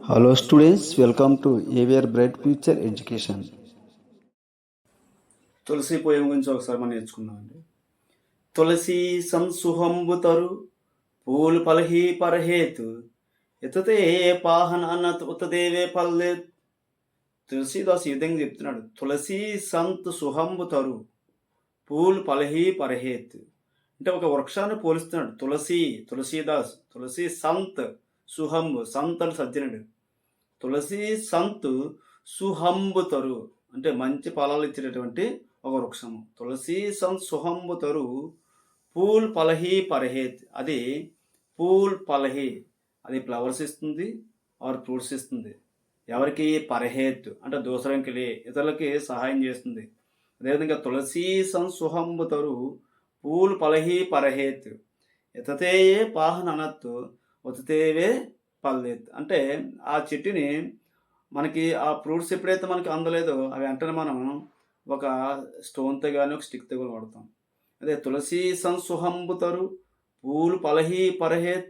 Hello students, welcome to AVR Bright Future Education. Tulasi poem గురించి ఒకసారి మనం నేర్చుకుందామండి. తులసి సంసుహంబుతరు పూలు పలహి పరహేతు ఎతతే పాహన అన్నత్ ఉతదేవే పల్లె. తులసీదాస్ ఈ విధంగా చెప్తున్నాడు. తులసి సంత్ సుహంబుతరు పూలు పలహి పరహేత్ అంటే ఒక వృక్షాన్ని పోలిస్తున్నాడు. తులసీదాస్ తులసి సంత్ సుహంబు సంత్ అని సజ్జనుడు. తులసి సంత్ సుహంబుతరు అంటే మంచి ఫలాలు ఇచ్చేటటువంటి ఒక వృక్షము. తులసి సంత్ సుహంబుతరు పూల్ పలహి పరహేత్ అది పూల్ పలహి అది ఫ్లవర్స్ ఇస్తుంది ఆర్ ఫ్రూట్స్ ఇస్తుంది. ఎవరికి? పరహేత్ అంటే దూసరంకి ఇతరులకి సహాయం చేస్తుంది. అదేవిధంగా తులసి సంత్ సుహంబుతరు పూల్ పలహి పరహేత్ ఎతతేయే పాహన్ అనత్తు ఉతతేవే పల్లెత్ అంటే ఆ చెట్టుని మనకి ఆ ఫ్రూట్స్ ఎప్పుడైతే మనకి అందలేదో అవి వెంటనే మనం ఒక స్టోన్తో కానీ ఒక స్టిక్తో కూడా వాడతాం. అదే తులసి సంసుహంబుతరు పూలు పలహి పరహేత్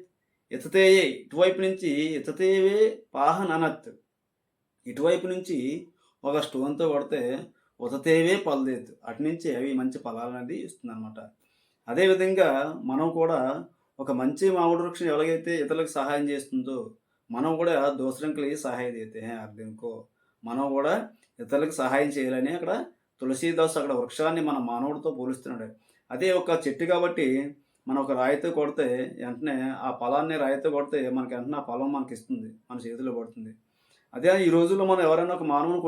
ఎతతేయే ఇటువైపు నుంచి ఎతతేవే పాహన్ అనత్ ఇటువైపు నుంచి ఒక స్టోన్తో కొడితే ఉతతేవే పల్లెత్ అటు నుంచి అవి మంచి ఫలాలు అనేది ఇస్తుంది అనమాట. అదేవిధంగా మనం కూడా ఒక మంచి మామిడి వృక్షం ఎలాగైతే ఇతరులకు సహాయం చేస్తుందో మనం కూడా దూసరంకి సహాయం అయితే అర్థంకో మనం కూడా ఇతరులకు సహాయం చేయాలని అక్కడ తులసీదాస్ అక్కడ వృక్షాన్ని మన మానవుడితో పోలుస్తున్నాడు. అదే ఒక చెట్టు కాబట్టి మనం ఒక రాయితో కొడితే వెంటనే ఆ ఫలాన్ని రాయితో కొడితే మనకి వెంటనే ఆ ఫలం మనకి ఇస్తుంది, మన చేతిలో పడుతుంది. అదే ఈ రోజుల్లో మనం ఎవరైనా ఒక మానవుని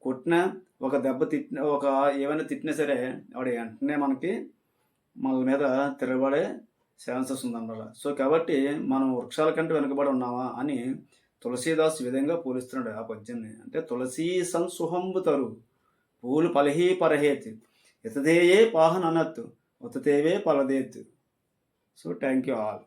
కొట్టినా ఒక దెబ్బ తిట్టిన ఒక ఏమైనా తిట్టినా సరే వాడు వెంటనే మనకి మన మీద తిరగబడే ఛాన్సెస్ ఉందన్నమాట. సో కాబట్టి మనం వృక్షాల కంటే వెనుకబడి ఉన్నామా అని తులసీదాస్ విధంగా పోలిస్తున్నాడు ఆ పద్యాన్ని. అంటే తులసీ సంసుహంబుతరు పూలు పలహి పరహేత్ ఇతదేయే పాహన్ అనత్ ఉతతేవే పలదేత్. So thank you all.